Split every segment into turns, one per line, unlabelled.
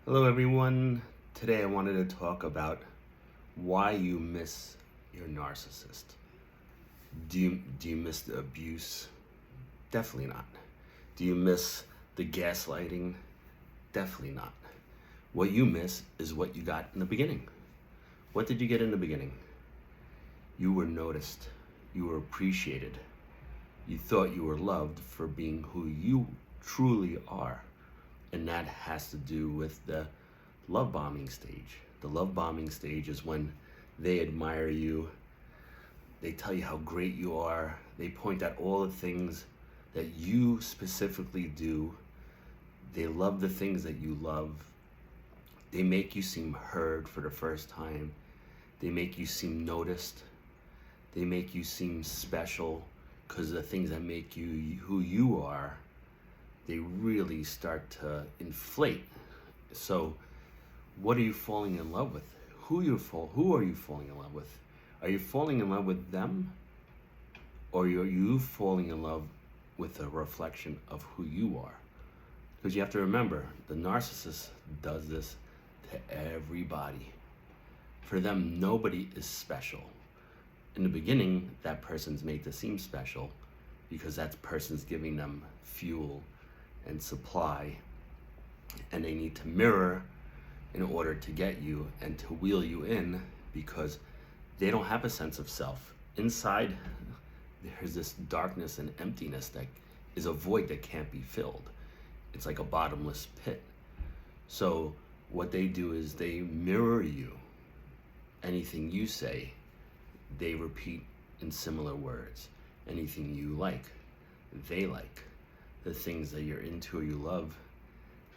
Hello, everyone. Today I wanted to talk about why you miss your narcissist. Do you miss the abuse? Definitely not. Do you miss the gaslighting? Definitely not. What you miss is what you got in the beginning. What did you get in the beginning? You were noticed. You were appreciated. You thought you were loved for being who you truly are. And that has to do with the love bombing stage. The love bombing stage is when they admire you, they tell you how great you are, they point out all the things that you specifically do, they love the things that you love, they make you seem heard for the first time, they make you seem noticed, they make you seem special because the things that make you who you are, they really start to inflate. So what are you falling in love with? Who are you falling in love with? Are you falling in love with them? Or are you falling in love with a reflection of who you are? Because you have to remember, the narcissist does this to everybody. For them, nobody is special. In the beginning, that person's made to seem special because that person's giving them fuel and supply, and they need to mirror in order to get you and to wheel you in, because they don't have a sense of self. Inside, there's this darkness and emptiness that is a void that can't be filled. It's like a bottomless pit. So what they do is they mirror you. Anything you say, they repeat in similar words. Anything you like, they like. The things that you're into or you love,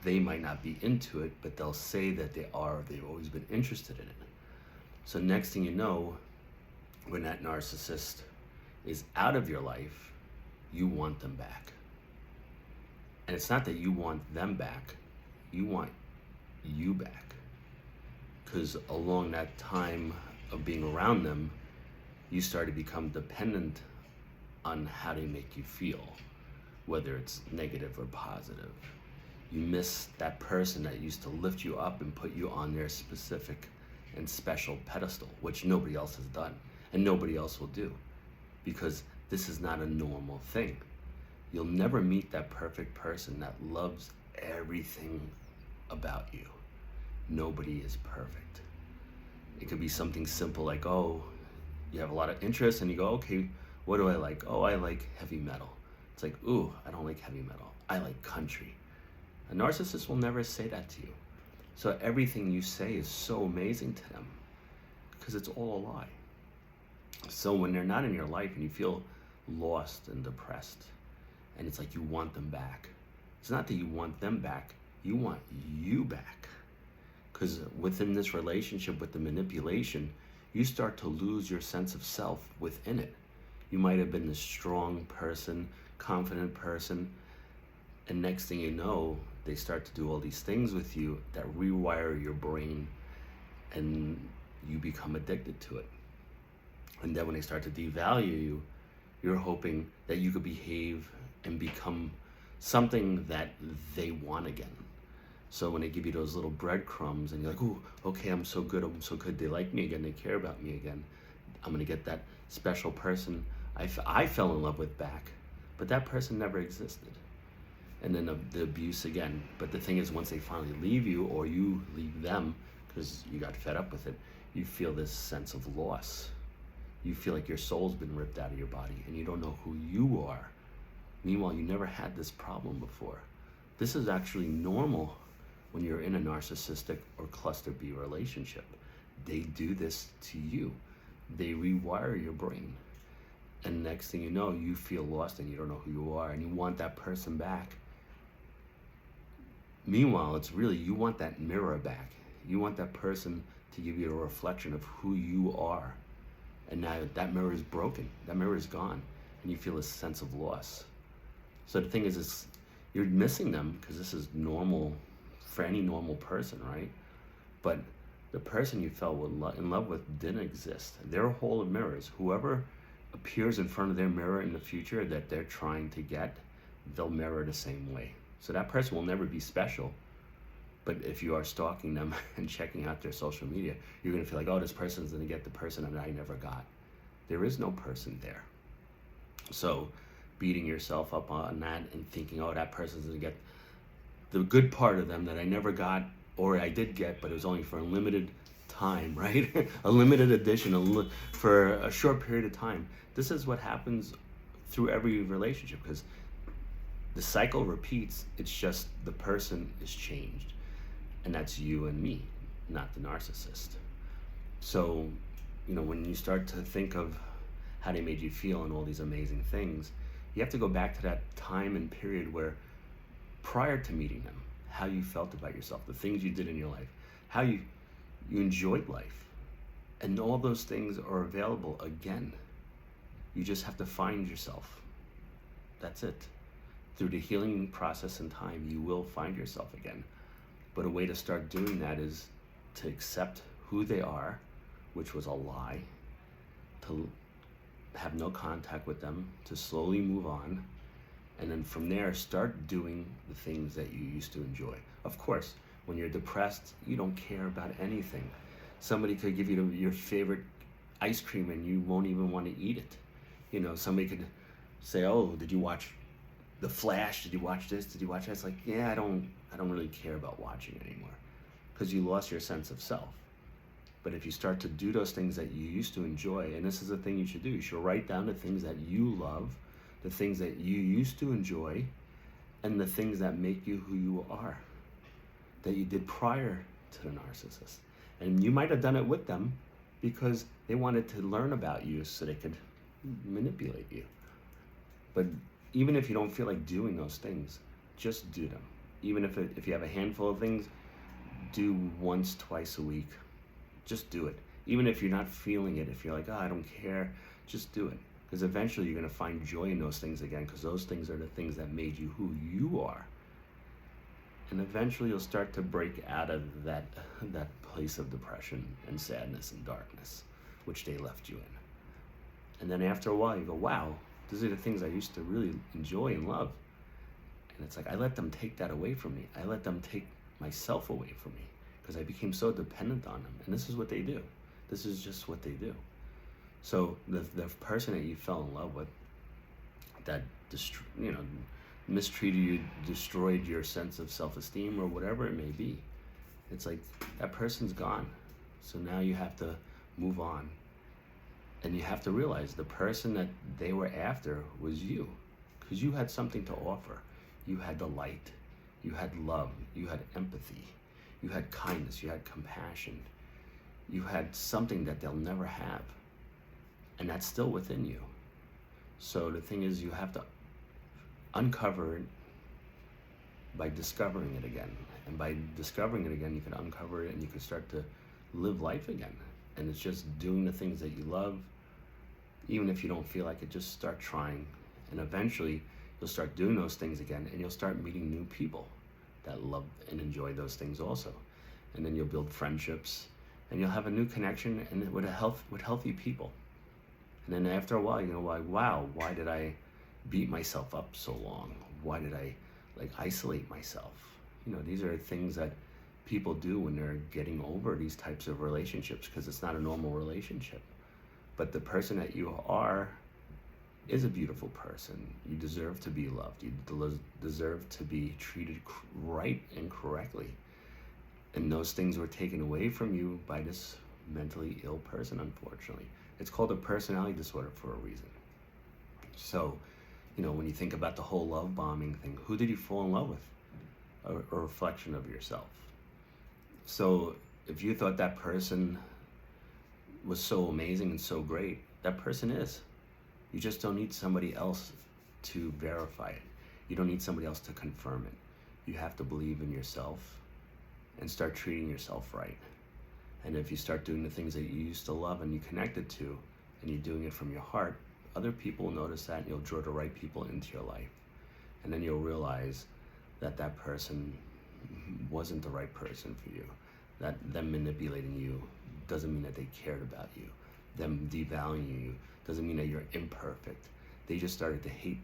they might not be into it, but they'll say that they are, they've always been interested in it. So next thing you know, when that narcissist is out of your life, you want them back. And it's not that you want them back, you want you back. Because along that time of being around them, you start to become dependent on how they make you feel, whether it's negative or positive. You miss that person that used to lift you up and put you on their specific and special pedestal, which nobody else has done and nobody else will do, because this is not a normal thing. You'll never meet that perfect person that loves everything about you. Nobody is perfect. It could be something simple like, oh, you have a lot of interest and you go, okay, what do I like? Oh, I like heavy metal. It's like, ooh, I don't like heavy metal. I like country. A narcissist will never say that to you. So everything you say is so amazing to them because it's all a lie. So when they're not in your life and you feel lost and depressed, and it's like you want them back, it's not that you want them back, you want you back. Because within this relationship with the manipulation, you start to lose your sense of self within it. You might have been this strong person, confident person, and next thing you know, they start to do all these things with you that rewire your brain, and you become addicted to it. And then when they start to devalue you, you're hoping that you could behave and become something that they want again. So when they give you those little breadcrumbs and you're like, oh, okay, I'm so good, they like me again, they care about me again, I'm gonna get that special person I fell in love with back, but that person never existed. And then the abuse again. But the thing is, once they finally leave you or you leave them because you got fed up with it, you feel this sense of loss. You feel like your soul's been ripped out of your body and you don't know who you are. Meanwhile, you never had this problem before. This is actually normal when you're in a narcissistic or cluster B relationship. They do this to you. They rewire your brain. And next thing you know, you feel lost and you don't know who you are and you want that person back. Meanwhile, it's really, you want that mirror back. You want that person to give you a reflection of who you are. And now that mirror is broken. That mirror is gone. And you feel a sense of loss. So the thing is you're missing them because this is normal for any normal person, right? But the person you fell in love with didn't exist. They're a hole of mirrors. Whoever appears in front of their mirror in the future that they're trying to get, they'll mirror the same way. So that person will never be special But if you are stalking them and checking out their social media, you're going to feel like, oh, this person's going to get the person that I never got. There is no person there. So beating yourself up on that and thinking, oh, that person's going to get the good part of them that I never got, or I did get, but it was only for a limited time, right? A limited edition, for a short period of time. This is what happens through every relationship, because the cycle repeats. It's just the person is changed, and that's you and me, not the narcissist. So, when you start to think of how they made you feel and all these amazing things, you have to go back to that time and period where, prior to meeting them, how you felt about yourself, the things you did in your life, how you enjoyed life. And all those things are available again. You just have to find yourself. That's it. Through the healing process and time, you will find yourself again. But a way to start doing that is to accept who they are, which was a lie, to have no contact with them, to slowly move on, and then from there start doing the things that you used to enjoy. Of course, when you're depressed, you don't care about anything. Somebody could give you your favorite ice cream and you won't even want to eat it. Somebody could say, oh, did you watch The Flash? Did you watch this? Did you watch that? It's like, yeah, I don't really care about watching anymore, because you lost your sense of self. But if you start to do those things that you used to enjoy, and this is the thing you should do, you should write down the things that you love, the things that you used to enjoy, and the things that make you who you are, that you did prior to the narcissist. And you might have done it with them because they wanted to learn about you so they could manipulate you. But even if you don't feel like doing those things, just do them. Even if you have a handful of things, do once, twice a week. Just do it. Even if you're not feeling it, if you're like, oh, I don't care, just do it. Because eventually you're going to find joy in those things again, because those things are the things that made you who you are. And eventually you'll start to break out of that place of depression and sadness and darkness, which they left you in. And then after a while you go, wow, these are the things I used to really enjoy and love. And it's like, I let them take that away from me. I let them take myself away from me, because I became so dependent on them. And this is what they do. This is just what they do. So the person that you fell in love with, that mistreated you, destroyed your sense of self-esteem, or whatever it may be, it's like, that person's gone. So now you have to move on. And you have to realize the person that they were after was you, because you had something to offer. You had the light, you had love, you had empathy, you had kindness, you had compassion, you had something that they'll never have. And that's still within you. So the thing is, you have to uncover it by discovering it again. And by discovering it again, you can uncover it and you can start to live life again. And it's just doing the things that you love. Even if you don't feel like it, just start trying. And eventually you'll start doing those things again, and you'll start meeting new people that love and enjoy those things also. And then you'll build friendships, and you'll have a new connection and with healthy people. And then after a while, you're like, wow, why did I beat myself up so long? Why did I isolate myself? These are things that people do when they're getting over these types of relationships, because it's not a normal relationship. But the person that you are is a beautiful person. You deserve to be loved. You deserve to be treated right and correctly. And those things were taken away from you by this mentally ill person, unfortunately. It's called a personality disorder for a reason. So, when you think about the whole love bombing thing, who did you fall in love with? A reflection of yourself. So if you thought that person was so amazing and so great, that person is. You just don't need somebody else to verify it. You don't need somebody else to confirm it. You have to believe in yourself and start treating yourself right. And if you start doing the things that you used to love and you connected to, and you're doing it from your heart, other people will notice that, and you'll draw the right people into your life. And then you'll realize that that person wasn't the right person for you. That them manipulating you doesn't mean that they cared about you. Them devaluing you doesn't mean that you're imperfect. They just started to hate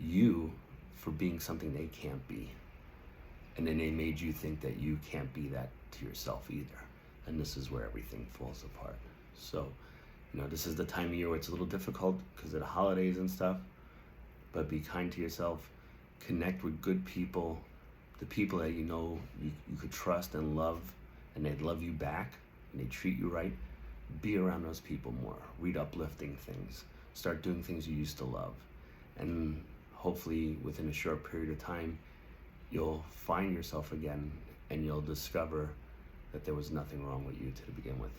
you for being something they can't be. And then they made you think that you can't be that to yourself either. And this is where everything falls apart. So, this is the time of year where it's a little difficult because of the holidays and stuff. But be kind to yourself. Connect with good people, the people that you could trust and love, and they'd love you back, and they treat you right. Be around those people more. Read uplifting things. Start doing things you used to love. And hopefully within a short period of time, you'll find yourself again, and you'll discover that there was nothing wrong with you to begin with.